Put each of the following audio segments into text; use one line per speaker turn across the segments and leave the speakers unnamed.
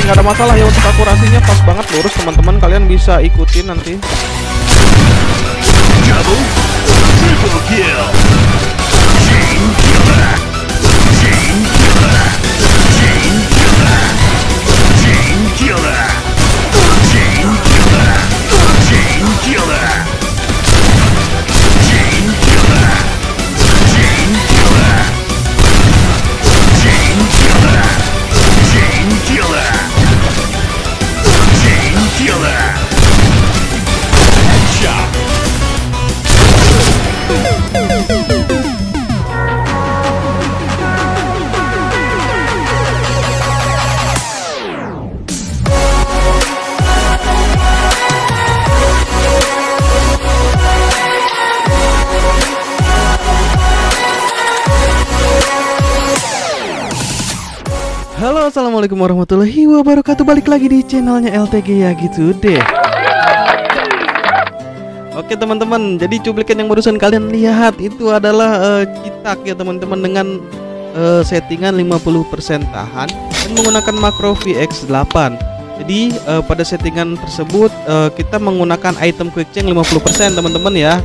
nggak ada masalah ya untuk akurasinya, pas banget lurus teman-teman. Kalian bisa ikutin nanti.
Double, triple kill. Chain killer. Chain killer. Chain killer. Chain killer. Chain killer. Chain killer. Chain killer. Chain killer. Chain killer. Chain killer. Chain killer. Headshot.
Halo, assalamualaikum warahmatullahi wabarakatuh. Balik lagi di channelnya LTG ya gitu deh. Oke teman-teman, jadi cuplikan yang barusan kalian lihat itu adalah Citak ya teman-teman, dengan settingan 50% tahan dan menggunakan makro VX8. Jadi pada settingan tersebut kita menggunakan item quick change 50% teman-teman ya.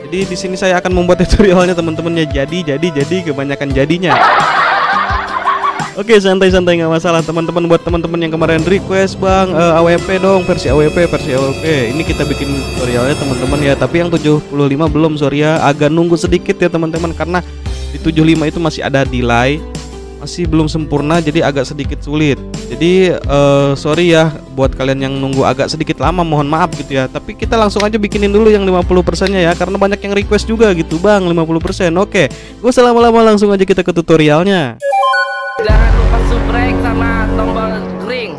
Jadi di sini saya akan membuat tutorialnya teman-teman ya. Jadi kebanyakan jadinya. Oke, santai-santai nggak masalah teman-teman. Buat teman-teman yang kemarin request, Bang, AWP dong, versi AWP. Ini kita bikin tutorialnya teman-teman ya. Tapi yang 75 belum, sorry ya, agak nunggu sedikit ya teman-teman, karena di 75 itu masih ada delay, masih belum sempurna, jadi agak sedikit sulit. Jadi sorry ya buat kalian yang nunggu agak sedikit lama, mohon maaf gitu ya. Tapi kita langsung aja bikinin dulu yang 50%-nya ya, karena banyak yang request juga gitu, Bang, 50%. Oke, gue selama-lama langsung aja kita ke tutorialnya.
Jangan lupa subscribe sama tombol ring.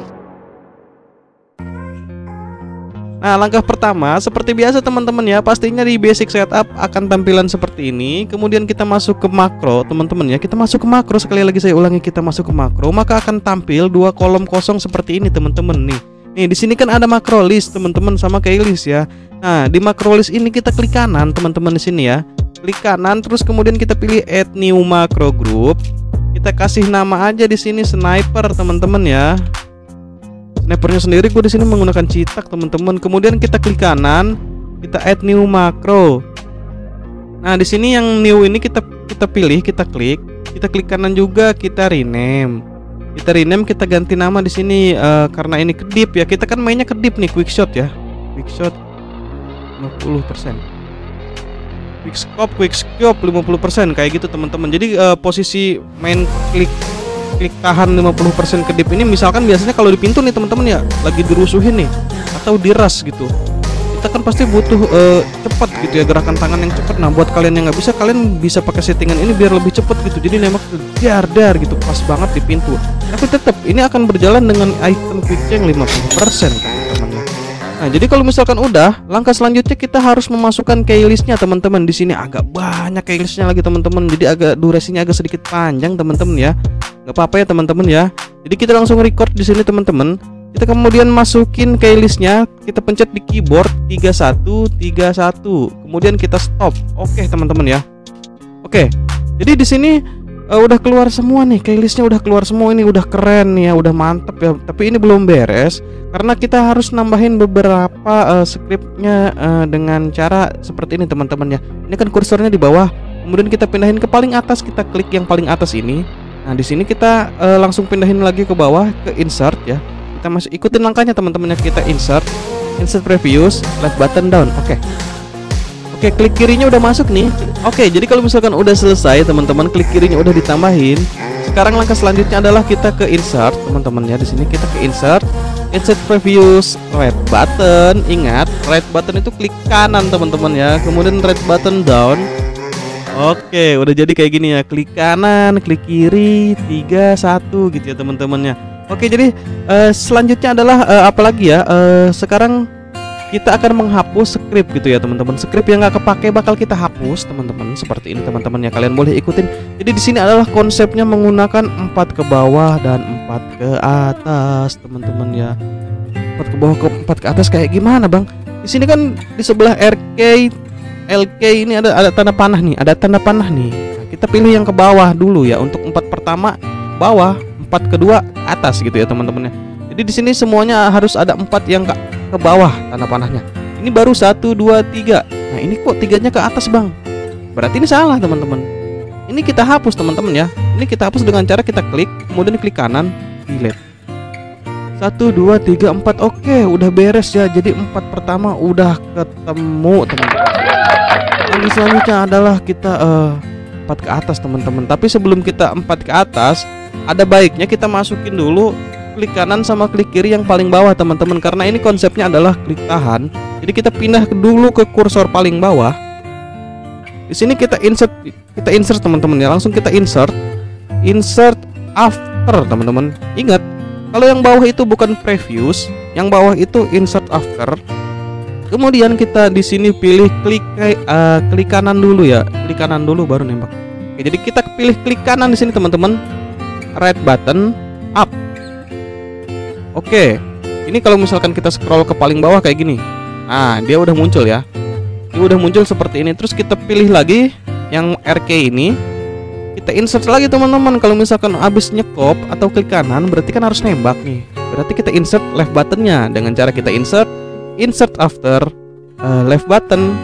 Nah, langkah pertama seperti biasa teman-teman ya, pastinya di basic setup akan tampilan seperti ini. Kemudian kita masuk ke makro teman-teman ya. Kita masuk ke makro, sekali lagi saya ulangi, kita masuk ke makro, maka akan tampil dua kolom kosong seperti ini teman-teman nih. Nih di sini kan ada makro list teman-teman sama keylist ya. Nah, di makro list ini kita klik kanan teman-teman di sini ya. Klik kanan, terus kemudian kita pilih add new macro group. Kita kasih nama aja di sini sniper teman-teman ya. Snipernya sendiri gue di sini menggunakan Citak teman-teman. Kemudian kita klik kanan, kita add new macro. Nah di sini yang new ini kita pilih, kita klik kanan juga, kita rename. Kita ganti nama di sini karena ini kedip ya. Kita kan mainnya kedip nih, quick shot ya. Quick shot 50%. Quick scope 50% kayak gitu teman-teman. Jadi posisi main klik tahan 50% kedip ini, misalkan biasanya kalau di pintu nih teman-teman ya, lagi dirusuhin nih atau diras gitu, kita kan pasti butuh cepat gitu ya, gerakan tangan yang cepat. Nah buat kalian yang nggak bisa, kalian bisa pakai settingan ini biar lebih cepat gitu. Jadi nembak dar gitu, pas banget di pintu. Tapi tetap ini akan berjalan dengan item quick change 50% teman-teman. Nah, jadi kalau misalkan udah, langkah selanjutnya kita harus memasukkan keylistnya teman-teman. Di sini agak banyak keylistnya lagi teman-teman. Jadi agak durasinya agak sedikit panjang teman-teman ya. Gak apa-apa ya teman-teman ya. Jadi kita langsung record di sini teman-teman. Kita kemudian masukin keylistnya, kita pencet di keyboard 3131. Kemudian kita stop. Oke teman-teman ya. Oke. Jadi di sini udah keluar semua nih, keylistnya udah keluar semua. Ini udah keren nih ya, udah mantep ya. Tapi ini belum beres karena kita harus nambahin beberapa scriptnya dengan cara seperti ini teman-teman ya. Ini kan kursornya di bawah, kemudian kita pindahin ke paling atas, kita klik yang paling atas ini. Nah di sini kita langsung pindahin lagi ke bawah ke insert ya. Kita masih ikutin langkahnya teman-teman ya. Kita insert previous, left button down. Oke, klik kirinya udah masuk nih. Oke, jadi kalau misalkan udah selesai teman-teman, klik kirinya udah ditambahin. Sekarang langkah selanjutnya adalah kita ke insert teman-teman ya. Di sini kita ke insert previous, right button. Ingat, right button itu klik kanan teman-teman ya. Kemudian right button down. Oke, udah jadi kayak gini ya. Klik kanan, klik kiri, 3, 1 gitu ya teman-teman ya. Oke, jadi selanjutnya adalah apalagi ya? Sekarang kita akan menghapus script gitu ya teman-teman. Script yang nggak kepake bakal kita hapus teman-teman. Seperti ini teman-teman ya, kalian boleh ikutin. Jadi di sini adalah konsepnya menggunakan 4 ke bawah dan 4 ke atas teman-teman ya. 4 ke bawah, 4 ke atas kayak gimana Bang? Di sini kan di sebelah LK ini ada tanda panah nih, Nah, kita pilih yang ke bawah dulu ya. Untuk 4 pertama bawah, 4 kedua atas gitu ya teman-teman ya. Jadi di sini semuanya harus ada 4 yang ke bawah tanda panahnya. Ini baru 1, 2, 3. Nah ini kok 3-nya ke atas bang? Berarti ini salah teman-teman. Ini kita hapus teman-teman ya. Ini kita hapus dengan cara kita klik, kemudian klik kanan, delete. 1, 2, 3, 4. Oke, udah beres ya. Jadi 4 pertama udah ketemu teman-teman. Yang selanjutnya adalah kita 4 ke atas teman-teman. Tapi sebelum kita 4 ke atas, ada baiknya kita masukin dulu klik kanan sama klik kiri yang paling bawah teman-teman, karena ini konsepnya adalah klik tahan. Jadi kita pindah dulu ke kursor paling bawah. Di sini kita insert teman-teman ya. Langsung kita insert after teman-teman. Ingat, kalau yang bawah itu bukan previous, yang bawah itu insert after. Kemudian kita di sini pilih klik kanan dulu ya. Klik kanan dulu baru nembak. Oke, jadi kita pilih klik kanan di sini teman-teman. Right button up. Oke, ini kalau misalkan kita scroll ke paling bawah kayak gini, nah dia udah muncul ya. Dia udah muncul seperti ini. Terus kita pilih lagi yang RK ini, kita insert lagi teman-teman. Kalau misalkan habis nyekop atau klik kanan, berarti kan harus nembak nih. Berarti kita insert left buttonnya dengan cara kita insert after left button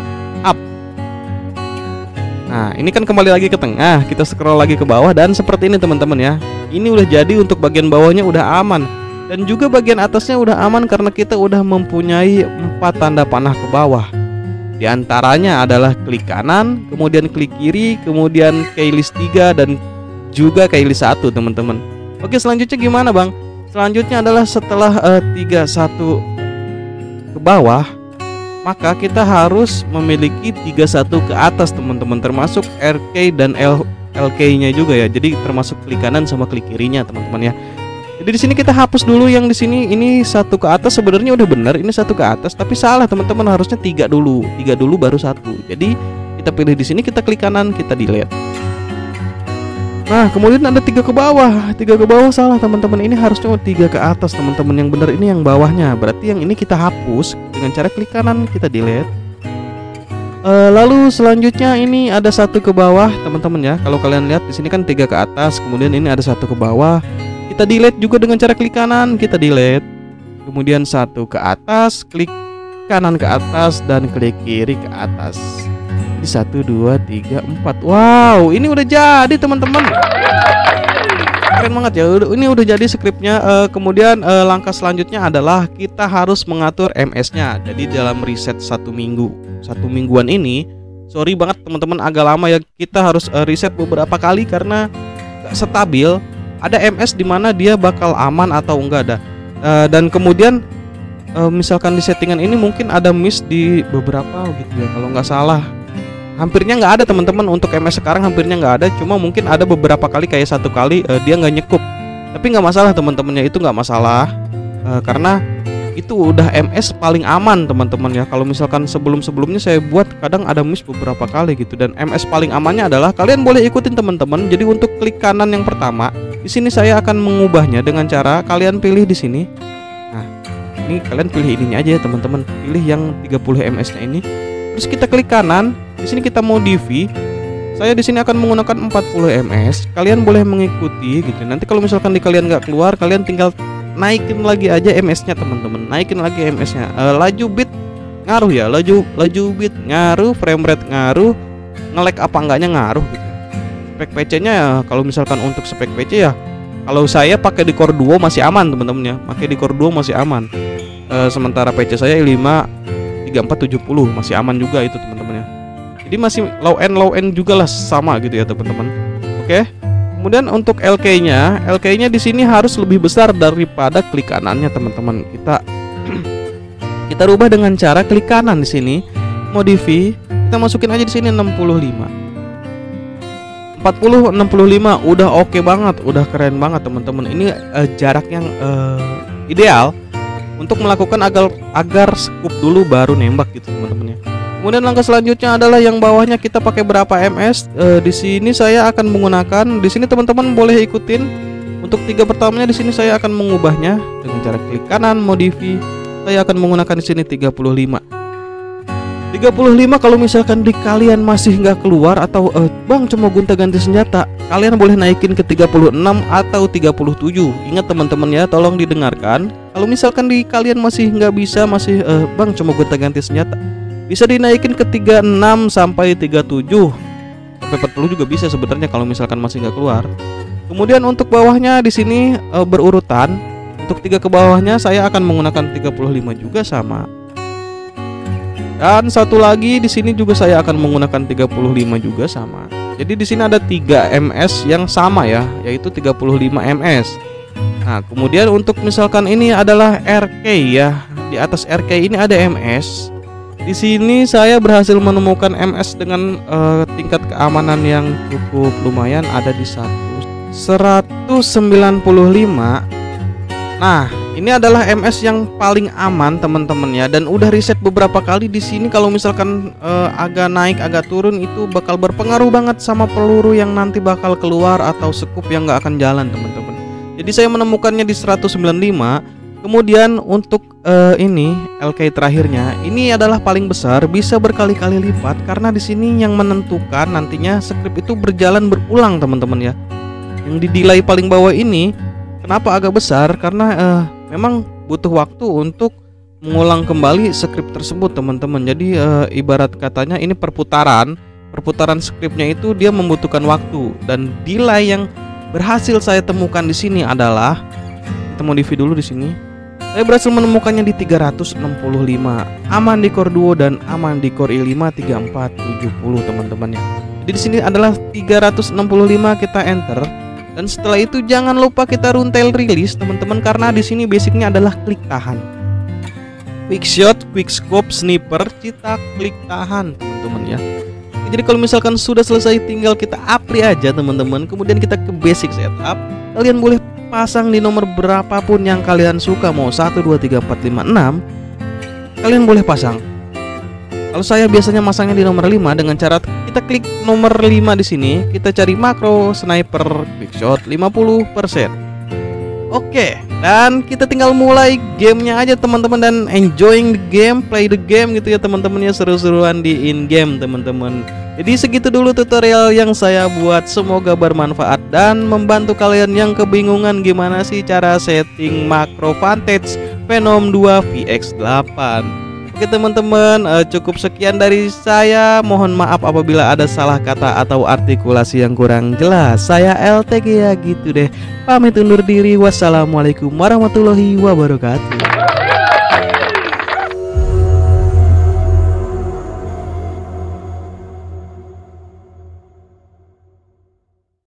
up. Nah ini kan kembali lagi ke tengah. Kita scroll lagi ke bawah dan seperti ini teman-teman ya. Ini udah jadi untuk bagian bawahnya udah aman. Dan juga bagian atasnya udah aman karena kita udah mempunyai 4 tanda panah ke bawah. Di antaranya adalah klik kanan, kemudian klik kiri, kemudian keylist 3 dan juga keylist 1 teman-teman. Oke, selanjutnya gimana bang? Selanjutnya adalah setelah 31 ke bawah, maka kita harus memiliki 31 ke atas teman-teman, termasuk RK dan LK nya juga ya. Jadi termasuk klik kanan sama klik kirinya teman-teman ya. Jadi di sini kita hapus dulu yang di sini. Ini 1 ke atas sebenarnya udah benar. Ini 1 ke atas, tapi salah teman-teman, harusnya 3 dulu. 3 dulu baru 1. Jadi kita pilih di sini, kita klik kanan, kita delete. Nah kemudian ada 3 ke bawah. 3 ke bawah salah teman-teman. Ini harusnya 3 ke atas teman-teman. Yang benar ini yang bawahnya. Berarti yang ini kita hapus dengan cara klik kanan, kita delete. Lalu selanjutnya ini ada 1 ke bawah teman-teman ya. Kalau kalian lihat di sini kan 3 ke atas, kemudian ini ada 1 ke bawah. Kita delete juga dengan cara klik kanan, kita delete. Kemudian 1 ke atas, klik kanan ke atas dan klik kiri ke atas. Ini 1, 2, 3, 4. Wow, ini udah jadi teman-teman. Keren banget ya. Ini udah jadi skripnya. Kemudian langkah selanjutnya adalah kita harus mengatur MS-nya. Jadi dalam reset 1 mingguan ini, sorry banget teman-teman, agak lama ya. Kita harus reset beberapa kali karena gak stabil. Ada MS di mana dia bakal aman atau enggak ada. Dan kemudian misalkan di settingan ini mungkin ada miss di beberapa gitu ya. Kalau nggak salah, hampirnya nggak ada teman-teman. Untuk MS sekarang hampirnya nggak ada. Cuma mungkin ada beberapa kali, kayak 1 kali dia nggak nyekup. Tapi nggak masalah teman-temannya, itu nggak masalah. Karena itu udah MS paling aman teman-teman ya. Kalau misalkan sebelumnya saya buat kadang ada miss beberapa kali gitu. Dan MS paling amannya adalah kalian boleh ikutin teman-teman. Jadi untuk klik kanan yang pertama, di sini saya akan mengubahnya dengan cara kalian pilih di sini. Nah, ini kalian pilih ininya aja ya teman-teman. Pilih yang 30 MS-nya ini. Terus kita klik kanan. Di sini kita modify. Saya di sini akan menggunakan 40 MS. Kalian boleh mengikuti gitu. Nanti kalau misalkan di kalian nggak keluar, kalian tinggal naikin lagi aja MS-nya teman-teman. Naikin lagi MS-nya. Laju bit ngaruh ya. Laju bit ngaruh, frame rate ngaruh, nge-lag apa enggaknya ngaruh gitu. Spek PC-nya ya, kalau misalkan untuk spek PC ya, kalau saya pakai di Core Duo masih aman teman-teman ya. Pakai di Core Duo masih aman. Sementara PC saya i5 3470 masih aman juga itu teman-teman ya. Jadi masih low end juga lah, sama gitu ya teman-teman. Oke. Kemudian untuk LK-nya di sini harus lebih besar daripada klik kanannya teman-teman. Kita rubah dengan cara klik kanan di sini, modify, kita masukin aja di sini 65. 40 65 udah oke banget, udah keren banget teman-teman. Ini jarak yang ideal untuk melakukan agar scoop dulu baru nembak gitu teman-teman ya. Kemudian langkah selanjutnya adalah yang bawahnya kita pakai berapa MS. Di sini saya akan menggunakan, di sini teman-teman boleh ikutin. Untuk 3 pertamanya di sini saya akan mengubahnya dengan cara klik kanan, modify. Saya akan menggunakan di sini 35. 35 kalau misalkan di kalian masih nggak keluar atau bang cuma gonta-ganti senjata, kalian boleh naikin ke 36 atau 37. Ingat teman-teman ya, tolong didengarkan. Kalau misalkan di kalian masih nggak bisa, masih bang cuma gonta-ganti senjata, bisa dinaikin ke 36 sampai 37. Sampai 40 juga bisa sebenarnya kalau misalkan masih nggak keluar. Kemudian untuk bawahnya di sini berurutan. Untuk 3 ke bawahnya saya akan menggunakan 35 juga sama. Dan satu lagi di sini juga saya akan menggunakan 35 juga sama. Jadi di sini ada 3 ms yang sama ya, yaitu 35 ms. Nah, kemudian untuk misalkan ini adalah RK ya. Di atas RK ini ada ms. Di sini saya berhasil menemukan ms dengan tingkat keamanan yang cukup lumayan, ada di 195. Nah, ini adalah MS yang paling aman teman-teman ya, dan udah riset beberapa kali di sini. Kalau misalkan agak naik agak turun itu bakal berpengaruh banget sama peluru yang nanti bakal keluar atau sekup yang nggak akan jalan teman-teman. Jadi saya menemukannya di 195. Kemudian untuk ini LK terakhirnya ini adalah paling besar, bisa berkali-kali lipat karena di sini yang menentukan nantinya skrip itu berjalan berulang teman-teman ya. Yang di delay paling bawah ini kenapa agak besar? Karena memang butuh waktu untuk mengulang kembali skrip tersebut teman-teman. Jadi ibarat katanya ini perputaran skripnya itu dia membutuhkan waktu, dan delay yang berhasil saya temukan di sini adalah, kita modify dulu di sini. Saya berhasil menemukannya di 365, aman di core duo dan aman di core i5 3470 teman-teman ya. Jadi di sini adalah 365, kita enter. Dan setelah itu jangan lupa kita runtail rilis teman-teman, karena di sini basicnya adalah klik tahan. Quick shot, quick scope, sniper, kita klik tahan teman-teman ya. Jadi kalau misalkan sudah selesai tinggal kita apply aja teman-teman. Kemudian kita ke basic setup. Kalian boleh pasang di nomor berapapun yang kalian suka, mau 1, 2, 3, 4, 5, 6. Kalian boleh pasang. Kalau saya biasanya masangnya di nomor 5 dengan cara kita klik nomor 5 di sini, kita cari makro sniper quick shot 50%. Oke, dan kita tinggal mulai gamenya aja teman-teman, dan enjoying the game, play the game gitu ya teman-teman ya, seru-seruan di in game teman-teman. Jadi segitu dulu tutorial yang saya buat, semoga bermanfaat dan membantu kalian yang kebingungan gimana sih cara setting makro Vantage Venom 2 VX8. Oke teman-teman, cukup sekian dari saya. Mohon maaf apabila ada salah kata atau artikulasi yang kurang jelas. Saya LTG ya gitu deh. Pamit undur diri. Wassalamualaikum warahmatullahi wabarakatuh.